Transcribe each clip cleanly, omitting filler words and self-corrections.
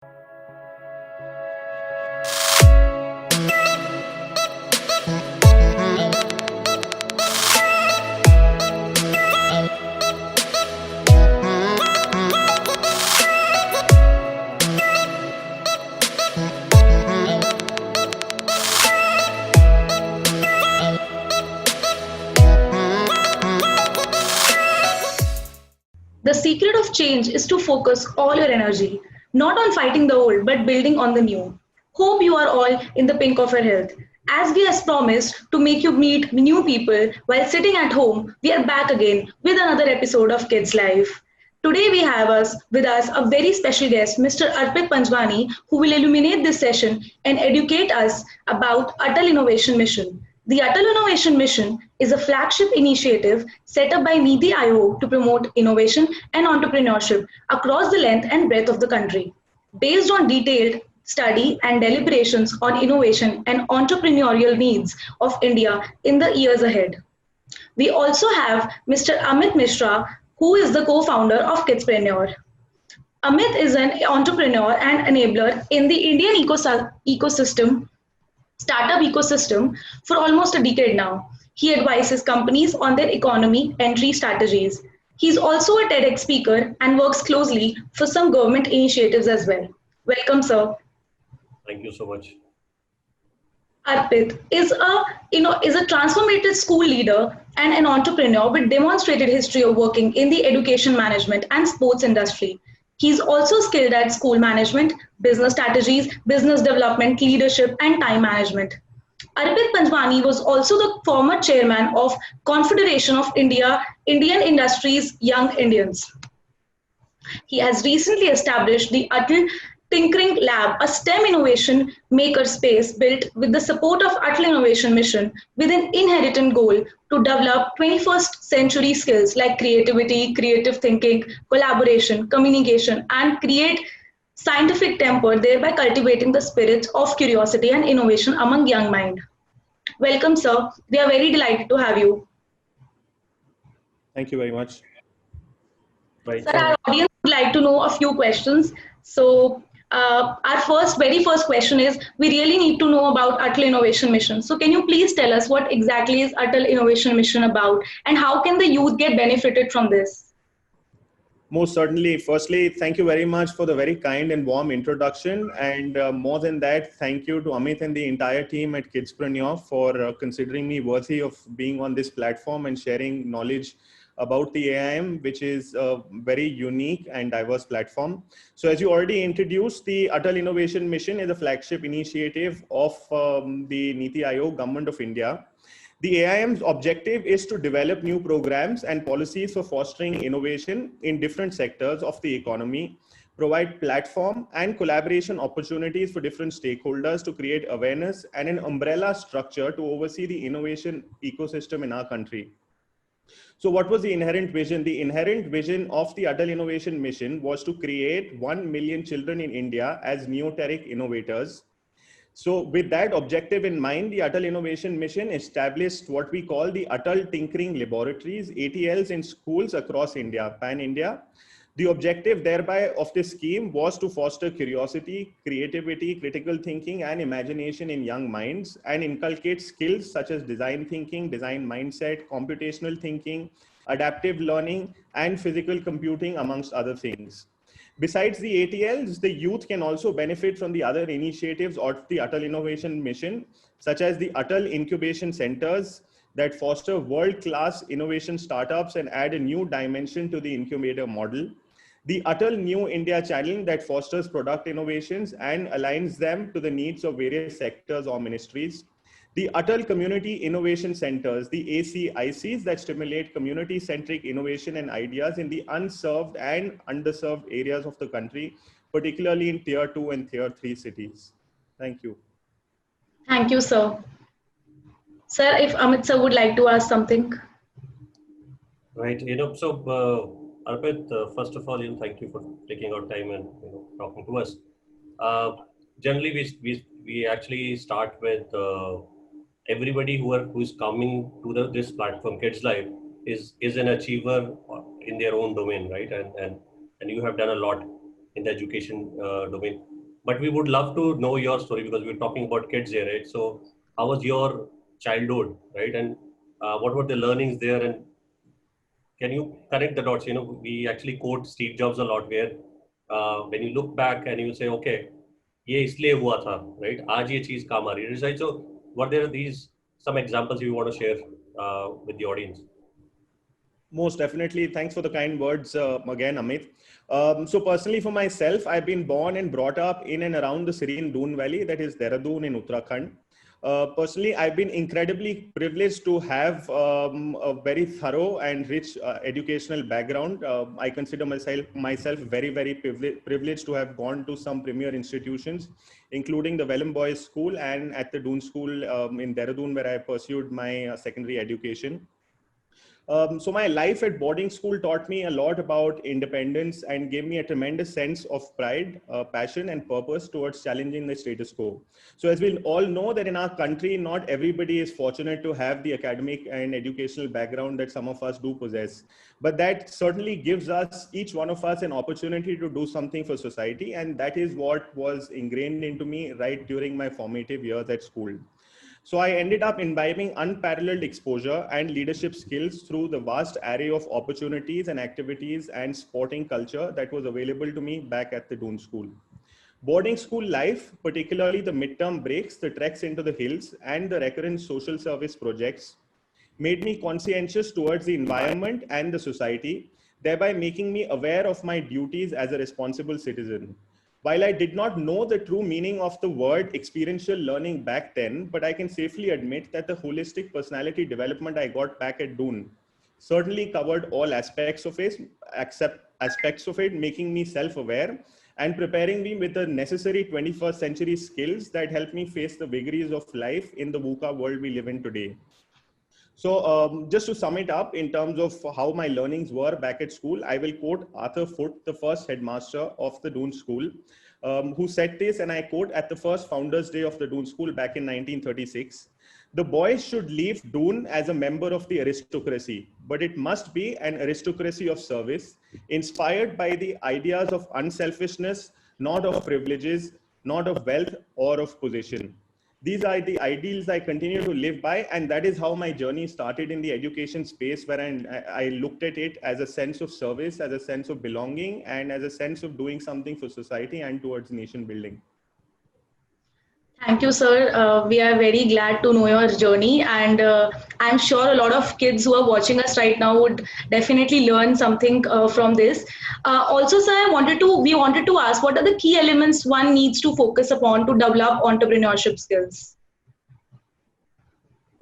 The secret of change is to focus all your energy, not on fighting the old, but building on the new. Hope you are all in the pink of your health. As we as promised to make you meet new people while sitting at home, we are back again with another episode of Kids Life. Today we have us with us a very special guest, Mr. Arpit Panjwani, who will illuminate this session and educate us about Atal Innovation Mission. The Atal Innovation Mission is a flagship initiative set up by Niti Aayog to promote innovation and entrepreneurship across the length and breadth of the country. Based on detailed study and deliberations on innovation and entrepreneurial needs of India in the years ahead. We also have Mr. Amit Mishra, who is the co-founder of Kidspreneur. Amit is an entrepreneur and enabler in the Indian ecosystem startup ecosystem for almost a decade now. He advises companies on their economy entry strategies. He's also a TEDx speaker and works closely for some government initiatives as well. Welcome, sir. Thank you so much. Arpit is a transformative school leader and an entrepreneur with demonstrated history of working in the education management and sports industry. He's also skilled at school management, business strategies, business development, leadership, and time management. Arpit Panjwani was also the former chairman of Confederation of Indian Industries Young Indians. He has recently established the Atal Tinkering Lab, a STEM innovation maker space built with the support of Atal Innovation Mission with an inherent goal to develop 21st century skills like creativity, creative thinking, collaboration, communication, and create scientific temper, thereby cultivating the spirits of curiosity and innovation among young mind. Welcome, sir. We are very delighted to have you. Thank you very much. Right. Sir, our audience would like to know a few questions. So, our very first question is: we really need to know about Atal Innovation Mission. So, can you please tell us what exactly is Atal Innovation Mission about, and how can the youth get benefited from this? Most certainly. Firstly, thank you very much for the very kind and warm introduction. And more than that, thank you to Amit and the entire team at Kidspreneur for considering me worthy of being on this platform and sharing knowledge about the AIM, which is a very unique and diverse platform. So as you already introduced, the Atal Innovation Mission is a flagship initiative of the Niti Aayog, Government of India. The AIM's objective is to develop new programs and policies for fostering innovation in different sectors of the economy, provide platform and collaboration opportunities for different stakeholders to create awareness and an umbrella structure to oversee the innovation ecosystem in our country. So what was the inherent vision? The inherent vision of the Atal Innovation Mission was to create 1 million children in India as neoteric innovators. So with that objective in mind, the Atal Innovation Mission established what we call the Atal Tinkering Laboratories, ATLs, in schools across India, pan-India. The objective thereby of this scheme was to foster curiosity, creativity, critical thinking, and imagination in young minds and inculcate skills such as design thinking, design mindset, computational thinking, adaptive learning, and physical computing, amongst other things. Besides the ATLs, the youth can also benefit from the other initiatives of the Atal Innovation Mission, such as the Atal Incubation Centers that foster world-class innovation startups and add a new dimension to the incubator model. The Atal New India channel that fosters product innovations and aligns them to the needs of various sectors or ministries. The Atal Community Innovation Centers, the ACICs, that stimulate community-centric innovation and ideas in the unserved and underserved areas of the country, particularly in Tier 2 and Tier 3 cities. Thank you. Thank you, sir. Sir, if Amit sir would like to ask something. Right. Arpit, first of all, thank you for taking out time and talking to us. Generally, we actually start with everybody who's coming to this platform, Kids Life, is an achiever in their own domain, right? And you have done a lot in the education domain. But we would love to know your story because we're talking about kids here, right? So how was your childhood, right? And what were the learnings there? And can you connect the dots? We actually quote Steve Jobs a lot where when you look back and you say, okay, ये इसलिए हुआ था, right? आज ये चीज काम आ रही है, right? So what there are these some examples you want to share with the audience? Most definitely. Thanks for the kind words again, Amit. So personally for myself, I've been born and brought up in and around the serene Doon Valley, that is Dehradun in Uttarakhand. Personally, I've been incredibly privileged to have a very thorough and rich educational background. I consider myself very, very privileged to have gone to some premier institutions, including the Vellum Boys School and at the Doon School in Dehradun, where I pursued my secondary education. So my life at boarding school taught me a lot about independence and gave me a tremendous sense of pride, passion, and purpose towards challenging the status quo. So as we all know that in our country, not everybody is fortunate to have the academic and educational background that some of us do possess. But that certainly gives us, each one of us, an opportunity to do something for society. And that is what was ingrained into me right during my formative years at school. So I ended up imbibing unparalleled exposure and leadership skills through the vast array of opportunities and activities and sporting culture that was available to me back at the Doon School. Boarding school life, particularly the midterm breaks, the treks into the hills, and the recurrent social service projects, made me conscientious towards the environment and the society, thereby making me aware of my duties as a responsible citizen. While I did not know the true meaning of the word experiential learning back then, but I can safely admit that the holistic personality development I got back at Doon certainly covered all aspects of it, making me self-aware and preparing me with the necessary 21st century skills that help me face the vagaries of life in the VUCA world we live in today. So just to sum it up in terms of how my learnings were back at school, I will quote Arthur Foote, the first headmaster of the Doon School, who said this, and I quote, at the first Founders Day of the Doon School back in 1936, "The boys should leave Doon as a member of the aristocracy, but it must be an aristocracy of service, inspired by the ideas of unselfishness, not of privileges, not of wealth or of position." These are the ideals I continue to live by, and that is how my journey started in the education space, where I looked at it as a sense of service, as a sense of belonging, and as a sense of doing something for society and towards nation building. Thank you, sir. We are very glad to know your journey, and I'm sure a lot of kids who are watching us right now would definitely learn something from this. Also, sir, we wanted to ask, what are the key elements one needs to focus upon to develop entrepreneurship skills?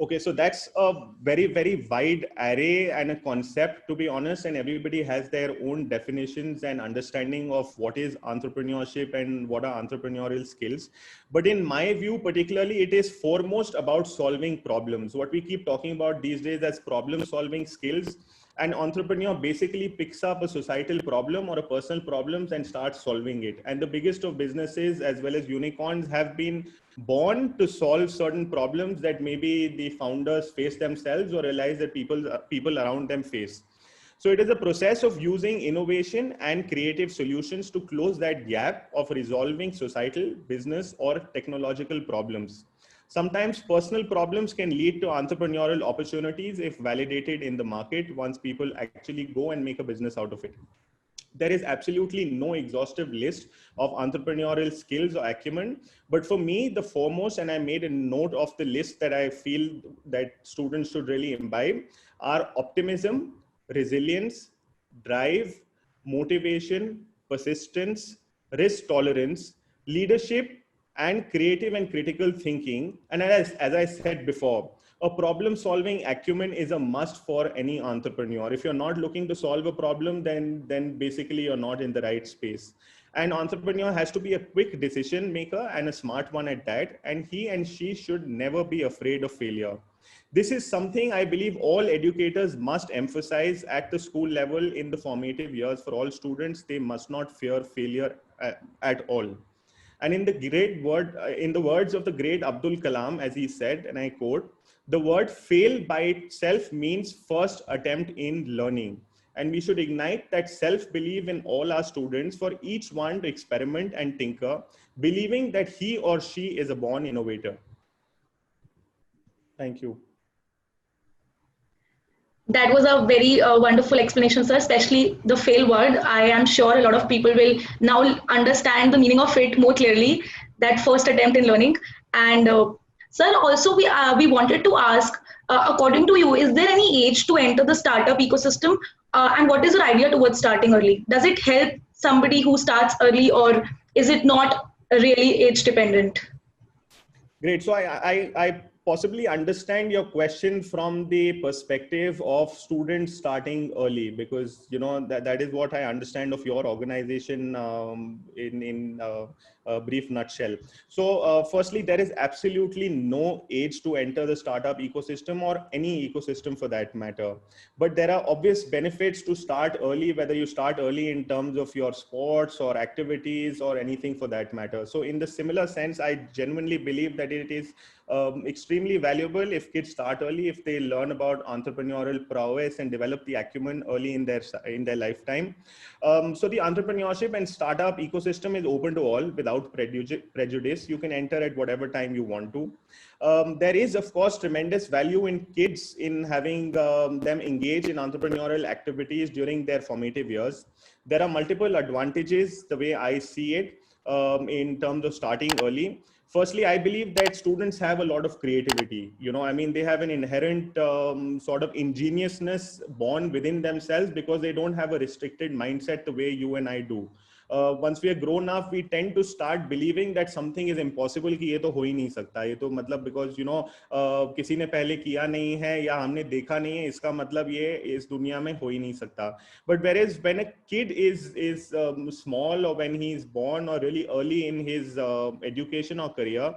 Okay, so that's a very, very wide array and a concept, to be honest, and everybody has their own definitions and understanding of what is entrepreneurship and what are entrepreneurial skills. But in my view, particularly, it is foremost about solving problems. What we keep talking about these days as problem solving skills. An entrepreneur basically picks up a societal problem or a personal problems and starts solving it. And the biggest of businesses as well as unicorns have been born to solve certain problems that maybe the founders face themselves or realize that people around them face. So it is a process of using innovation and creative solutions to close that gap of resolving societal, business, or technological problems. Sometimes personal problems can lead to entrepreneurial opportunities if validated in the market once people actually go and make a business out of it. There is absolutely no exhaustive list of entrepreneurial skills or acumen, but for me, the foremost, and I made a note of the list that I feel that students should really imbibe, are optimism, resilience, drive, motivation, persistence, risk tolerance, leadership, and creative and critical thinking. And as I said before, a problem solving acumen is a must for any entrepreneur. If you're not looking to solve a problem, then basically you're not in the right space. An entrepreneur has to be a quick decision maker and a smart one at that. And he and she should never be afraid of failure. This is something I believe all educators must emphasize at the school level in the formative years for all students. They must not fear failure at all. And in the words of the great Abdul Kalam, as he said, and I quote, "The word fail by itself means first attempt in learning. And we should ignite that self-belief in all our students for each one to experiment and tinker, believing that he or she is a born innovator. Thank you. That was a very wonderful explanation, sir, especially the fail word. I am sure a lot of people will now understand the meaning of it more clearly, that first attempt in learning. And sir, also we wanted to ask, according to you, is there any age to enter the startup ecosystem? And what is your idea towards starting early? Does it help somebody who starts early, or is it not really age dependent? Great. So I possibly understand your question from the perspective of students starting early, because that is what I understand of your organization in a brief nutshell. So firstly, there is absolutely no age to enter the startup ecosystem, or any ecosystem for that matter. But there are obvious benefits to start early, whether you start early in terms of your sports or activities or anything for that matter. So in the similar sense, I genuinely believe that it is extremely valuable if kids start early, if they learn about entrepreneurial prowess and develop the acumen early in their lifetime. So the entrepreneurship and startup ecosystem is open to all without prejudice. You can enter at whatever time you want to. There is, of course, tremendous value in kids in having them engage in entrepreneurial activities during their formative years. There are multiple advantages, the way I see it, in terms of starting early. Firstly, I believe that students have a lot of creativity. They have an inherent sort of ingeniousness born within themselves, because they don't have a restricted mindset the way you and I do. Once we are grown up, we tend to start believing that something is impossible, कि ये तो हो ही नहीं सकता, ये तो मतलब because किसी ने पहले किया नहीं है या हमने देखा नहीं है, इसका मतलब ये इस दुनिया में हो ही नहीं सकता. But whereas when a kid is small, or when he is born or really early in his education or career,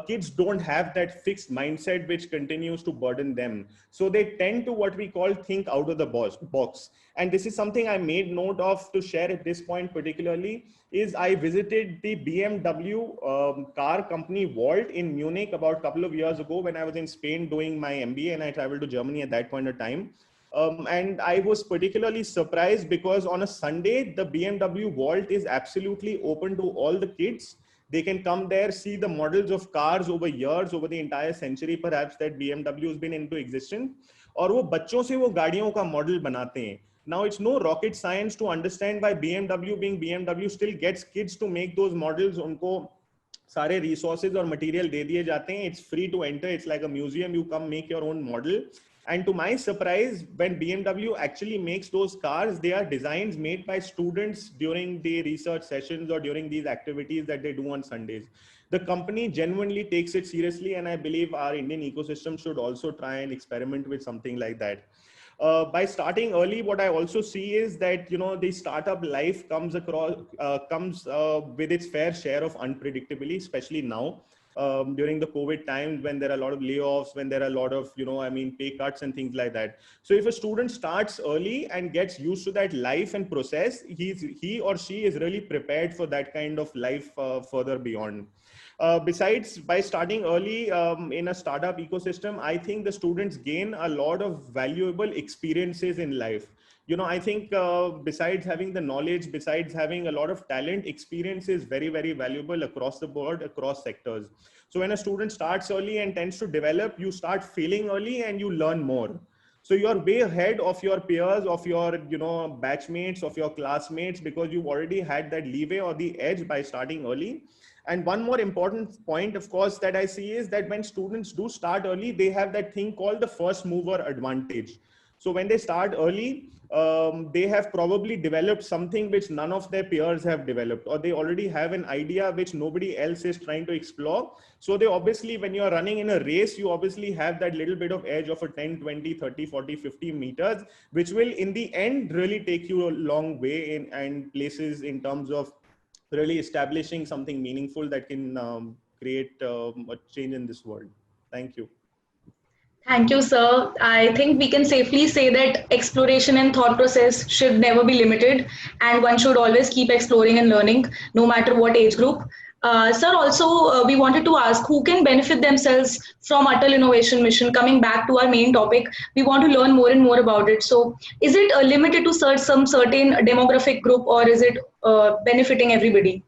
kids don't have that fixed mindset which continues to burden them. So they tend to what we call think out of the box. And this is something I made note of to share at this point particularly, is I visited the BMW car company Volt in Munich about a couple of years ago when I was in Spain doing my MBA, and I traveled to Germany at that point of time. And I was particularly surprised because on a Sunday, the BMW Vault is absolutely open to all the kids. They can come there, see the models of cars over years, over the entire century perhaps that BMW has been into existence. और वो बच्चों से वो गाड़ियों का model बनाते हैं. Now it's no rocket science to understand why BMW being BMW still gets kids to make those models. उनको सारे resources और material दे दिए जाते हैं. It's free to enter. It's like a museum. You come make your own model. And to my surprise, when BMW actually makes those cars, they are designs made by students during the research sessions or during these activities that they do on Sundays. The company genuinely takes it seriously, and I believe our Indian ecosystem should also try and experiment with something like that. By starting early, what I also see is that the startup life comes with its fair share of unpredictability, especially now. During the COVID times, when there are a lot of layoffs, when there are a lot of, pay cuts and things like that. So if a student starts early and gets used to that life and process, he or she is really prepared for that kind of life further beyond. Besides, by starting early in a startup ecosystem, I think the students gain a lot of valuable experiences in life. I think besides having the knowledge, besides having a lot of talent, experience is very, very valuable across the board, across sectors. So when a student starts early and tends to develop, you start failing early and you learn more. So you're way ahead of your peers, of your, batchmates, of your classmates, because you've already had that leeway or the edge by starting early. And one more important point, of course, that I see is that when students do start early, they have that thing called the first mover advantage. So when they start early, they have probably developed something which none of their peers have developed, or they already have an idea which nobody else is trying to explore. So they obviously, when you're running in a race, you obviously have that little bit of edge of a 10, 20, 30, 40, 50 meters, which will in the end really take you a long way in and places in terms of really establishing something meaningful that can create a change in this world. Thank you. Thank you, sir. I think we can safely say that exploration and thought process should never be limited, and one should always keep exploring and learning, no matter what age group. Sir, also we wanted to ask who can benefit themselves from Atal Innovation Mission. Coming back to our main topic, we want to learn more and more about it. So, is it limited to some certain demographic group, or is it benefiting everybody?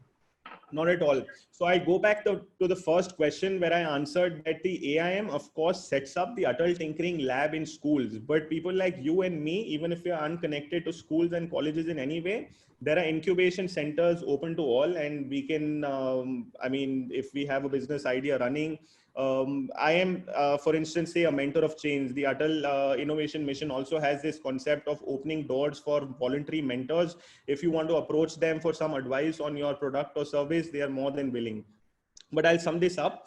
Not at all. So I go back to the first question where I answered that the AIM, of course, sets up the Atal Tinkering Lab in schools. But people like you and me, even if we are unconnected to schools and colleges in any way, there are incubation centers open to all. And we can, I mean, if we have a business idea running, I am, for instance, say a mentor of change. The Atal Innovation Mission also has this concept of opening doors for voluntary mentors. If you want to approach them for some advice on your product or service, they are more than willing. But I'll sum this up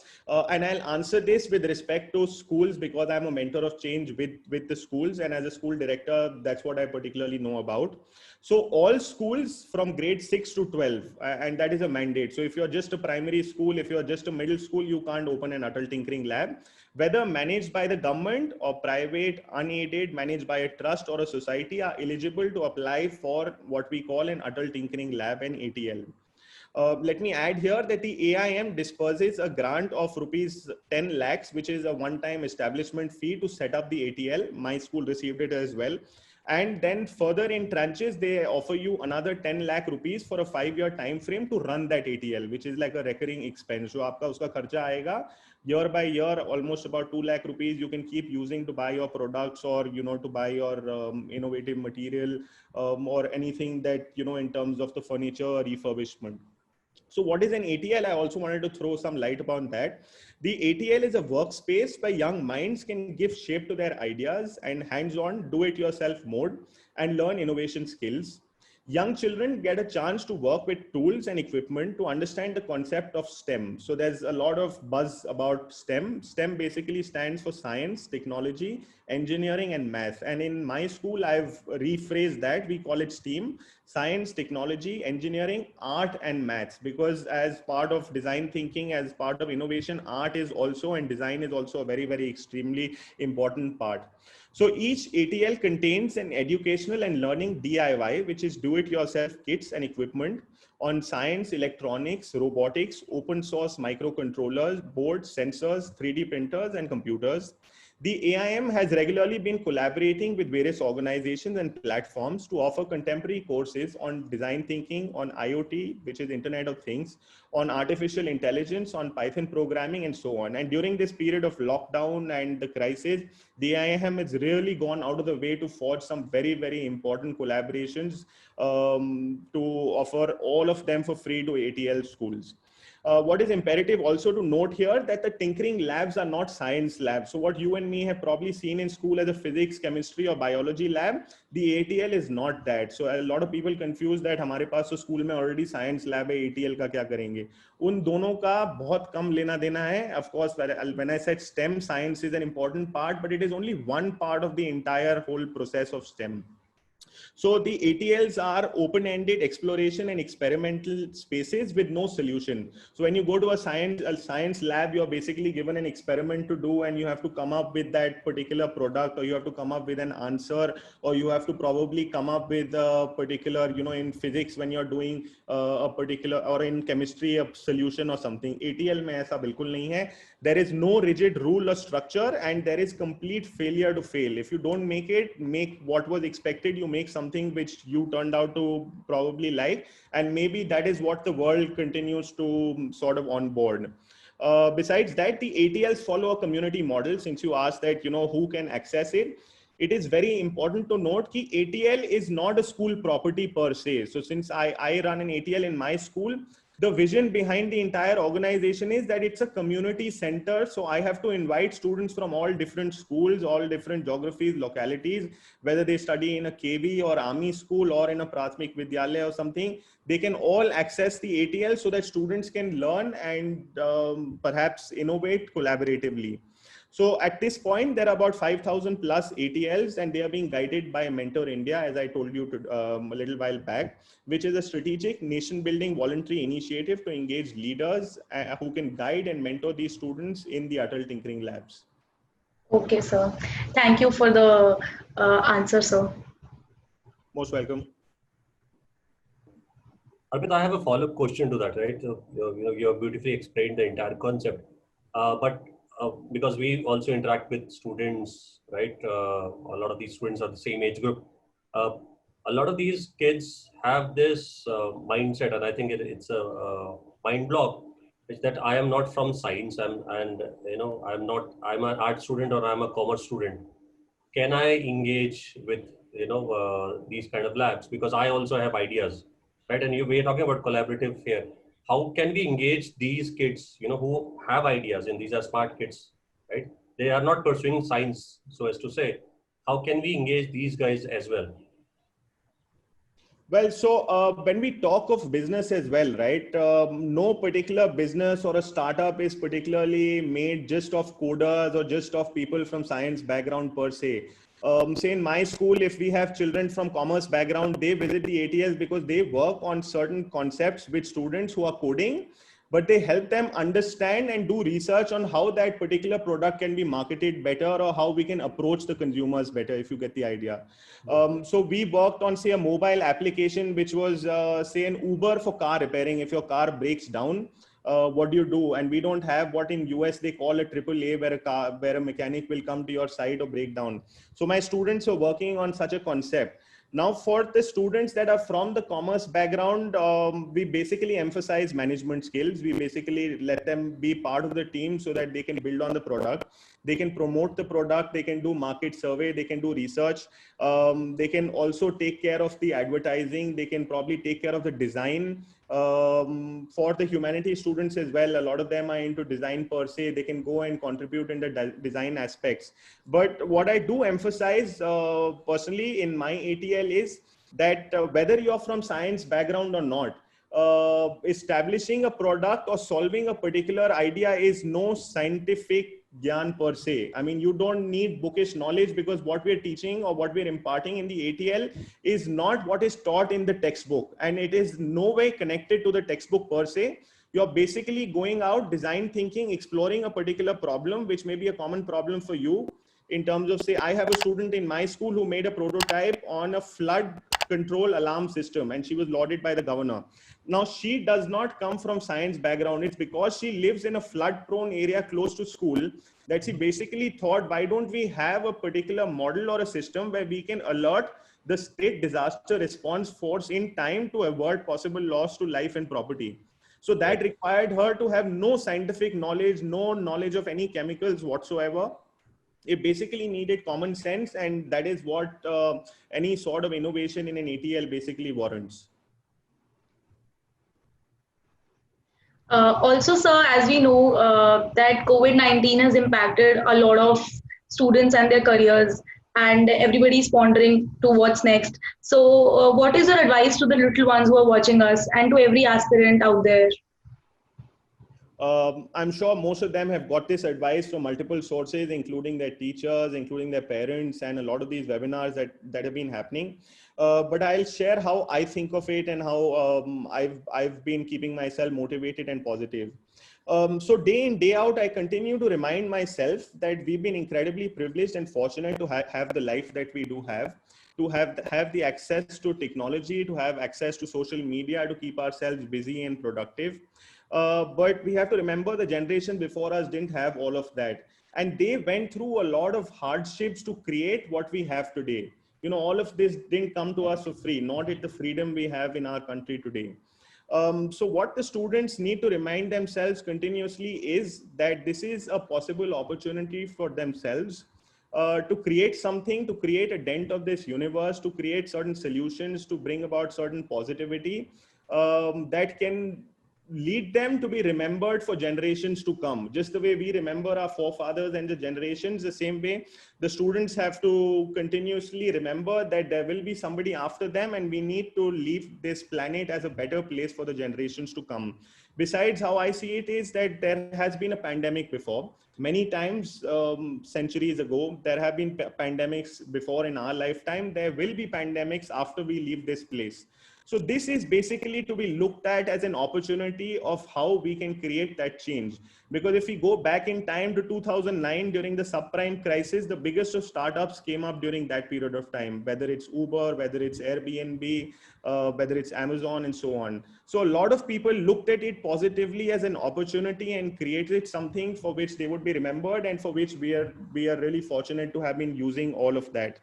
and I'll answer this with respect to schools because I'm a mentor of change with the schools. And as a school director, that's what I particularly know about. So all schools from grade 6 to 12, and that is a mandate. So if you're just a primary school, if you're just a middle school, you can't open an Atal Tinkering Lab. Whether managed by the government or private, unaided, managed by a trust or a society are eligible to apply for what we call an Atal Tinkering Lab and ATL. Let me add here that the AIM disperses a grant of rupees 10 lakhs, which is a one-time establishment fee to set up the ATL. My school received it as well. And then further in tranches, they offer you another 10 lakh rupees for a 5-year time frame to run that ATL, which is like a recurring expense. So aapka uska kharcha aayega, year by year, almost about 2 lakh rupees you can keep using to buy your products or, you know, to buy your innovative material or anything that, you know, in terms of the furniture refurbishment. So what is an ATL? I also wanted to throw some light upon that. The ATL is a workspace where young minds can give shape to their ideas and hands-on do-it-yourself mode and learn innovation skills. Young children get a chance to work with tools and equipment to understand the concept of STEM. So there's a lot of buzz about STEM. STEM basically stands for science, technology, engineering, and math. And in my school, I've rephrased that. We call it STEAM, science, technology, engineering, art, and maths. Because as part of design thinking, as part of innovation, art is also, and design is also a very, very extremely important part. So each ATL contains an educational and learning DIY, which is do-it-yourself kits and equipment on science, electronics, robotics, open source microcontrollers, boards, sensors, 3D printers, and computers. The AIM has regularly been collaborating with various organizations and platforms to offer contemporary courses on design thinking, on IoT, which is Internet of Things, on artificial intelligence, on Python programming, and so on. And during this period of lockdown and the crisis, the AIM has really gone out of the way to forge some very, very important collaborations to offer all of them for free to ATL schools. What is imperative also to note here that the tinkering labs are not science labs. So what you and me have probably seen in school as a physics, chemistry or biology lab, the ATL is not that. So a lot of people confuse that हमारे पास तो school में already science lab है, ATL का क्या करेंगे? उन दोनों का बहुत कम लेना देना है. Of course, when I said STEM, science is an important part, but it is only one part of the entire whole process of STEM. So the ATLs are open-ended exploration and experimental spaces with no solution. So when you go to a science lab, you're basically given an experiment to do and you have to come up with that particular product, or you have to come up with an answer, or you have to probably come up with a particular, you know, in physics when you're doing a particular, or in chemistry, a solution or something. ATL mein aisa bilkul nahi hai. There is no rigid rule or structure, and there is complete failure to fail. If you don't make what was expected, you make something which you turned out to probably like, and maybe that is what the world continues to sort of onboard. Besides that, the ATLs follow a community model. Since you asked that, you know, who can access it, it is very important to note that ATL is not a school property per se. So since I run an ATL in my school, the vision behind the entire organization is that it's a community center. So I have to invite students from all different schools, all different geographies, localities, whether they study in a KV or army school or in a Prathmik Vidyalaya or something, they can all access the ATL so that students can learn and perhaps innovate collaboratively. So at this point, there are about 5,000 plus ATLs, and they are being guided by Mentor India, as I told you a little while back, which is a strategic nation-building voluntary initiative to engage leaders who can guide and mentor these students in the Atal Tinkering Labs. Okay, sir. Thank you for the answer, sir. Most welcome. Arpit, I have a follow-up question to that, right? So, you have beautifully explained the entire concept, but because we also interact with students, right? A lot of these students are the same age group. Uh, a lot of these kids have this mindset, and I think it's a mind block, is that I am not from science, I'm an art student or I'm a commerce student. Can I engage with these kind of labs, because I also have ideas, right? And we're talking about collaborative here. How can we engage these kids, who have ideas, and these are smart kids, right? They are not pursuing science, so as to say. How can we engage these guys as well? Well, so when we talk of business as well, right? No particular business or a startup is particularly made just of coders or just of people from science background per se. Say in my school, if we have children from commerce background, they visit the ATS because they work on certain concepts with students who are coding, but they help them understand and do research on how that particular product can be marketed better or how we can approach the consumers better, if you get the idea. So we worked on, say, a mobile application, which was, say, an Uber for car repairing. If your car breaks down, what do you do? And we don't have what in US they call a AAA, where a mechanic will come to your site or break down. So my students are working on such a concept. Now, for the students that are from the commerce background, we basically emphasize management skills. We basically let them be part of the team so that they can build on the product. They can promote the product. They can do market survey. They can do research. They can also take care of the advertising. They can probably take care of the design. For the humanities students as well, a lot of them are into design per se. They can go and contribute in the design aspects. But what I do emphasize personally in my ATL is that whether you're from science background or not, establishing a product or solving a particular idea is no scientific gyan per se. I mean, you don't need bookish knowledge, because what we're teaching or what we're imparting in the ATL is not what is taught in the textbook, and it is no way connected to the textbook per se. You're basically going out, design thinking, exploring a particular problem, which may be a common problem for you. In terms of, say, I have a student in my school who made a prototype on a flood control alarm system, and she was lauded by the governor. Now, she does not come from science background. It's because she lives in a flood prone area close to school that she basically thought, why don't we have a particular model or a system where we can alert the state disaster response force in time to avert possible loss to life and property. So that required her to have no scientific knowledge, no knowledge of any chemicals whatsoever. It basically needed common sense, and that is what any sort of innovation in an ATL basically warrants. Also, sir, as we know that COVID-19 has impacted a lot of students and their careers, and everybody's pondering to what's next. So, what is your advice to the little ones who are watching us and to every aspirant out there? I'm sure most of them have got this advice from multiple sources, including their teachers, including their parents, and a lot of these webinars that have been happening. But I'll share how I think of it and how I've been keeping myself motivated and positive. So day in, day out, I continue to remind myself that we've been incredibly privileged and fortunate to have the life that we do have, to have the access to technology, to have access to social media, to keep ourselves busy and productive. But we have to remember the generation before us didn't have all of that. And they went through a lot of hardships to create what we have today. You know, all of this didn't come to us for free, nor did the freedom we have in our country today. So what the students need to remind themselves continuously is that this is a possible opportunity for themselves to create something, to create a dent of this universe, to create certain solutions, to bring about certain positivity that can lead them to be remembered for generations to come. Just the way we remember our forefathers and the generations, the same way the students have to continuously remember that there will be somebody after them, and we need to leave this planet as a better place for the generations to come. Besides, how I see it is that there has been a pandemic before. Many times, centuries ago, there have been pandemics before in our lifetime. There will be pandemics after we leave this place. So this is basically to be looked at as an opportunity of how we can create that change. Because if we go back in time to 2009 during the subprime crisis, the biggest of startups came up during that period of time, whether it's Uber, whether it's Airbnb, whether it's Amazon and so on. So a lot of people looked at it positively as an opportunity and created something for which they would be remembered, and for which we are really fortunate to have been using all of that.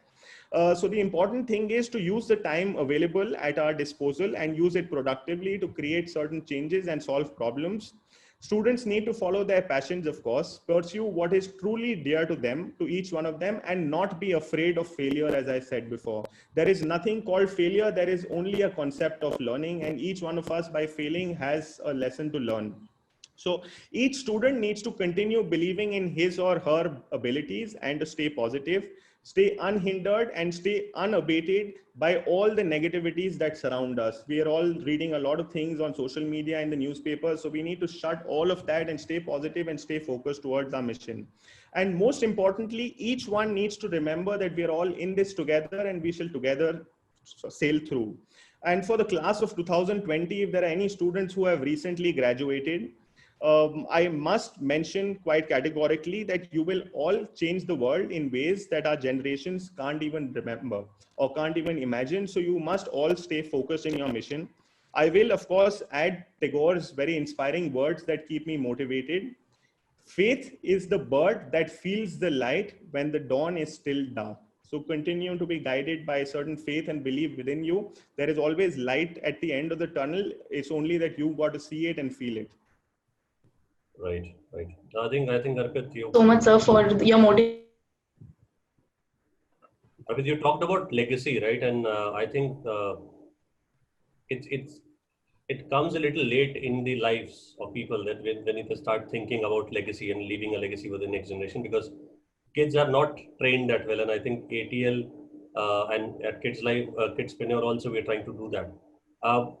So the important thing is to use the time available at our disposal and use it productively to create certain changes and solve problems. Students need to follow their passions, of course, pursue what is truly dear to them, to each one of them, and not be afraid of failure, as I said before. There is nothing called failure. There is only a concept of learning, and each one of us, by failing, has a lesson to learn. So each student needs to continue believing in his or her abilities and to stay positive, stay unhindered, and stay unabated by all the negativities that surround us. We are all reading a lot of things on social media and the newspapers. So we need to shut all of that and stay positive and stay focused towards our mission. And most importantly, each one needs to remember that we are all in this together and we shall together sail through. And for the class of 2020, if there are any students who have recently graduated, I must mention quite categorically that you will all change the world in ways that our generations can't even remember or can't even imagine. So you must all stay focused in your mission. I will, of course, add Tagore's very inspiring words that keep me motivated. Faith is the bird that feels the light when the dawn is still dark. So continue to be guided by a certain faith and belief within you. There is always light at the end of the tunnel. It's only that you've got to see it and feel it. Right, right. I think Arpit, So much, sir, for your motivation. Arpit, you talked about legacy, right? And I think it's it comes a little late in the lives of people that when they start thinking about legacy and leaving a legacy for the next generation, because kids are not trained that well. And I think ATL and at Kids Live, Kidspreneur also, we're trying to do that. Uh,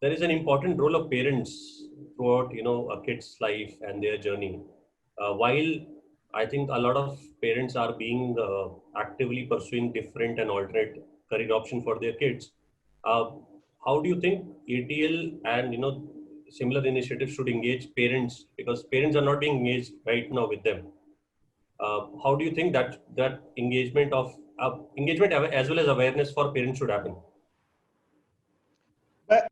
there is an important role of parents throughout, a kid's life and their journey. While I think a lot of parents are being actively pursuing different and alternate career option for their kids, uh, how do you think ATL and similar initiatives should engage parents, because parents are not being engaged right now with them? How do you think that engagement as well as awareness for parents should happen?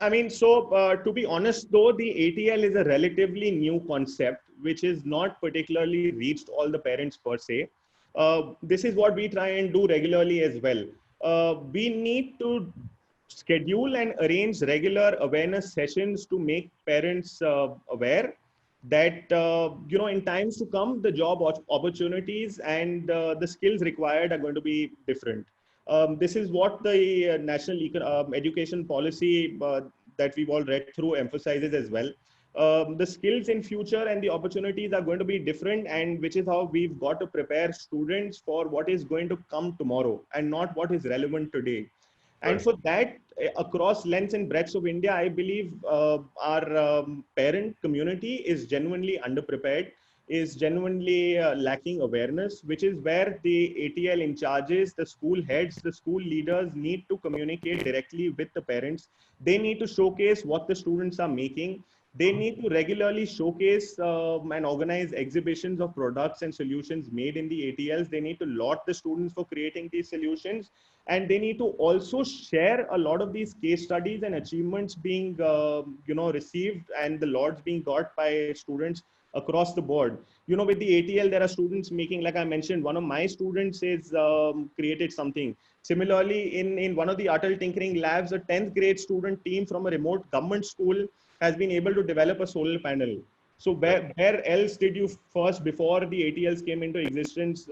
I mean, so to be honest, though, the ATL is a relatively new concept, which is not particularly reached all the parents per se. This is what we try and do regularly as well. We need to schedule and arrange regular awareness sessions to make parents aware that, in times to come, the job opportunities and the skills required are going to be different. This is what the National Education Policy that we've all read through emphasizes as well. The skills in future and the opportunities are going to be different, and which is how we've got to prepare students for what is going to come tomorrow and not what is relevant today. And for that, across lengths and breadths of India, I believe our parent community is genuinely underprepared, is genuinely lacking awareness, which is where the ATL in charges, the school heads, the school leaders need to communicate directly with the parents. They need to showcase what the students are making. They need to regularly showcase and organize exhibitions of products and solutions made in the ATLs. They need to laud the students for creating these solutions. And they need to also share a lot of these case studies and achievements being, received, and the lauds being got by students across the board. With the ATL, there are students making, like I mentioned, one of my students is created something. Similarly, in one of the Atal Tinkering Labs, a 10th grade student team from a remote government school has been able to develop a solar panel. So where else did you first, before the ATLs came into existence,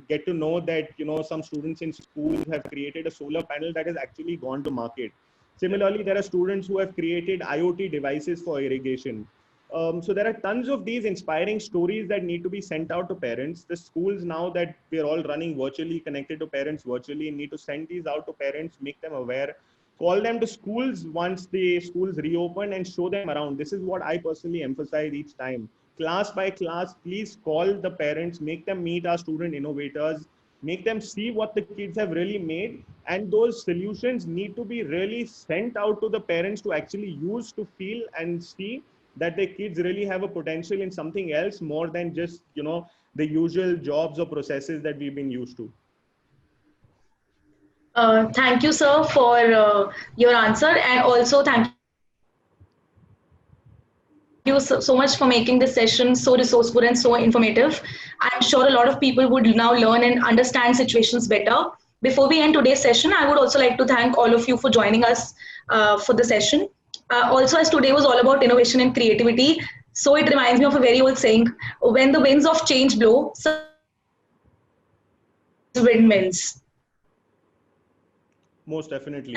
get to know that, some students in schools have created a solar panel that has actually gone to market? Similarly, there are students who have created IoT devices for irrigation. So there are tons of these inspiring stories that need to be sent out to parents. The schools, now that we're all running virtually, connected to parents virtually, need to send these out to parents, make them aware, call them to schools once the schools reopen and show them around. This is what I personally emphasize each time. Class by class, please call the parents, make them meet our student innovators, make them see what the kids have really made, and those solutions need to be really sent out to the parents to actually use, to feel and see that their kids really have a potential in something else more than just, you know, the usual jobs or processes that we've been used to. Thank you, sir, for your answer, and also thank you so much for making this session so resourceful and so informative. I'm sure a lot of people would now learn and understand situations better. Before we end today's session, I would also like to thank all of you for joining us for the session. Also, as today was all about innovation and creativity, so it reminds me of a very old saying: when the winds of change blow, windmills. Most definitely.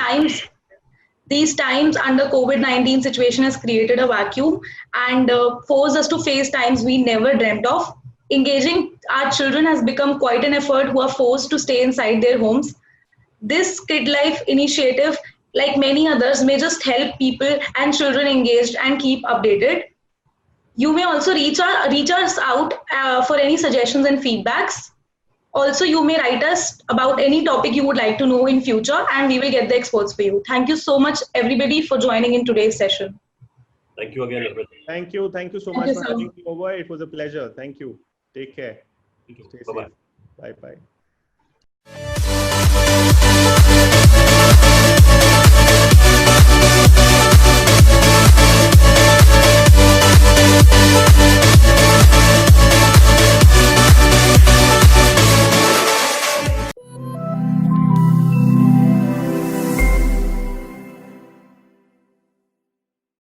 These times under COVID-19 situation has created a vacuum and forced us to face times we never dreamt of. Engaging our children has become quite an effort who are forced to stay inside their homes. This Kid Life initiative, like many others, may just help people and children engaged and keep updated. You may also reach us out for any suggestions and feedbacks. Also, you may write us about any topic you would like to know in future, and we will get the experts for you. Thank you so much, everybody, for joining in today's session. Thank you again, Arpit. Thank you. Thank you so much for having me over. It was a pleasure. Thank you. Take care. Thank you. Stay Bye-bye. safe. Bye-bye.